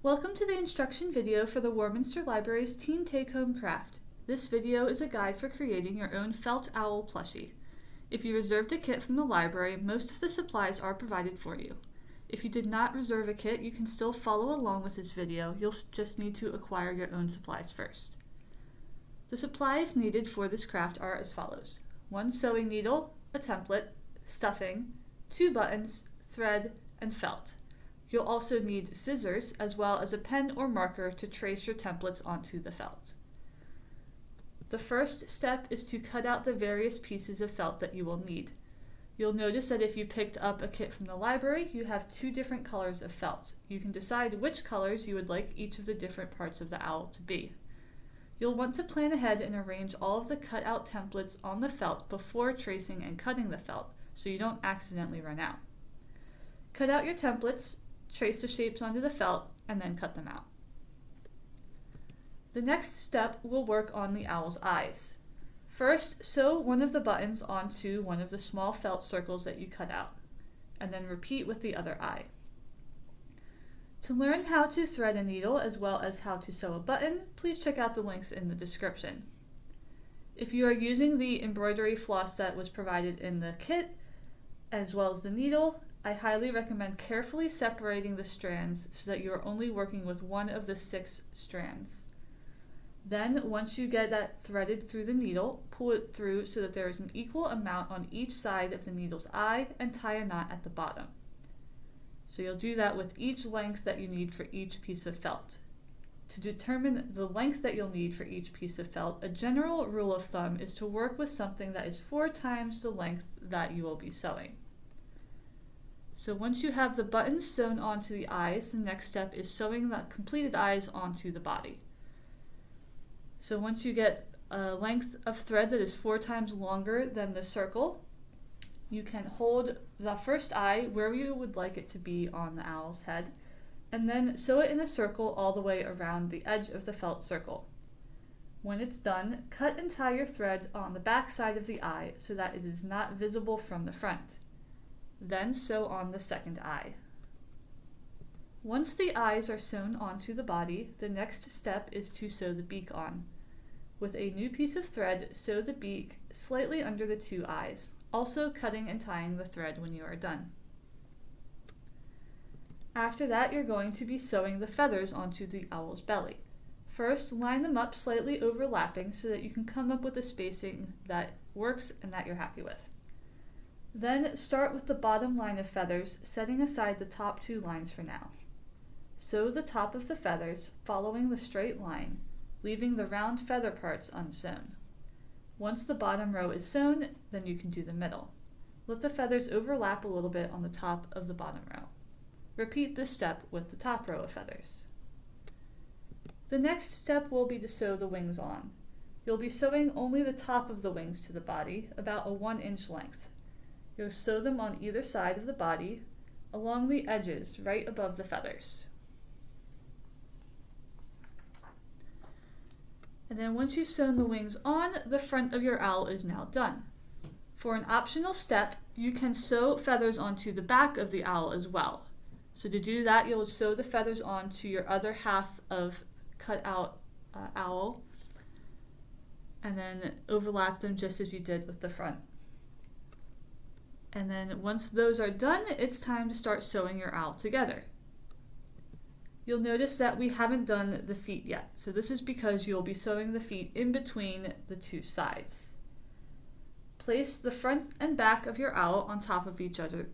Welcome to the instruction video for the Warminster Library's Teen Take-Home Craft. This video is a guide for creating your own felt owl plushie. If you reserved a kit from the library, most of the supplies are provided for you. If you did not reserve a kit, you can still follow along with this video. You'll just need to acquire your own supplies first. The supplies needed for this craft are as follows: 1 sewing needle, a template, stuffing, 2 buttons, thread, and felt. You'll also need scissors as well as a pen or marker to trace your templates onto the felt. The first step is to cut out the various pieces of felt that you will need. You'll notice that if you picked up a kit from the library, you have 2 different colors of felt. You can decide which colors you would like each of the different parts of the owl to be. You'll want to plan ahead and arrange all of the cut out templates on the felt before tracing and cutting the felt, so you don't accidentally run out. Cut out your templates, trace the shapes onto the felt, and then cut them out. The next step will work on the owl's eyes. First, sew one of the buttons onto one of the small felt circles that you cut out, and then repeat with the other eye. To learn how to thread a needle as well as how to sew a button, please check out the links in the description. If you are using the embroidery floss that was provided in the kit, as well as the needle, I highly recommend carefully separating the strands so that you are only working with one of the 6 strands. Then, once you get that threaded through the needle, pull it through so that there is an equal amount on each side of the needle's eye and tie a knot at the bottom. So you'll do that with each length that you need for each piece of felt. To determine the length that you'll need for each piece of felt, a general rule of thumb is to work with something that is 4 times the length that you will be sewing. So once you have the buttons sewn onto the eyes, the next step is sewing the completed eyes onto the body. So once you get a length of thread that is 4 times longer than the circle, you can hold the first eye where you would like it to be on the owl's head, and then sew it in a circle all the way around the edge of the felt circle. When it's done, cut and tie your thread on the back side of the eye so that it is not visible from the front. Then sew on the second eye. Once the eyes are sewn onto the body, the next step is to sew the beak on. With a new piece of thread, sew the beak slightly under the 2 eyes, also cutting and tying the thread when you are done. After that, you're going to be sewing the feathers onto the owl's belly. First, line them up slightly overlapping so that you can come up with a spacing that works and that you're happy with. Then start with the bottom line of feathers, setting aside the top 2 lines for now. Sew the top of the feathers, following the straight line, leaving the round feather parts unsewn. Once the bottom row is sewn, then you can do the middle. Let the feathers overlap a little bit on the top of the bottom row. Repeat this step with the top row of feathers. The next step will be to sew the wings on. You'll be sewing only the top of the wings to the body, about a 1-inch length. You'll sew them on either side of the body, along the edges, right above the feathers. And then once you've sewn the wings on, the front of your owl is now done. For an optional step, you can sew feathers onto the back of the owl as well. So to do that, you'll sew the feathers onto your other half of cut out owl, and then overlap them just as you did with the front. And then once those are done, it's time to start sewing your owl together. You'll notice that we haven't done the feet yet, so this is because you'll be sewing the feet in between the 2 sides. Place the front and back of your owl on top of each other,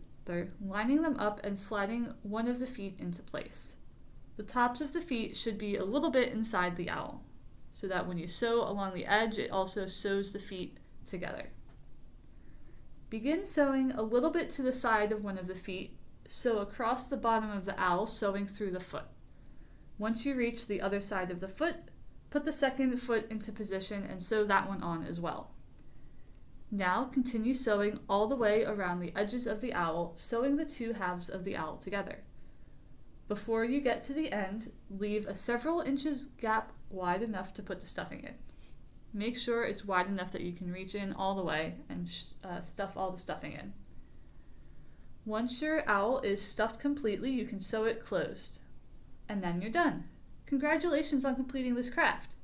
lining them up and sliding one of the feet into place. The tops of the feet should be a little bit inside the owl, so that when you sew along the edge, it also sews the feet together. Begin sewing a little bit to the side of one of the feet, sew across the bottom of the owl, sewing through the foot. Once you reach the other side of the foot, put the second foot into position and sew that one on as well. Now continue sewing all the way around the edges of the owl, sewing the 2 halves of the owl together. Before you get to the end, leave a several inches gap wide enough to put the stuffing in. Make sure it's wide enough that you can reach in all the way and stuff all the stuffing in. Once your owl is stuffed completely, you can sew it closed. And then you're done. Congratulations on completing this craft.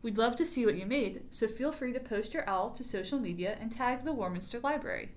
We'd love to see what you made, so feel free to post your owl to social media and tag the Warminster Library.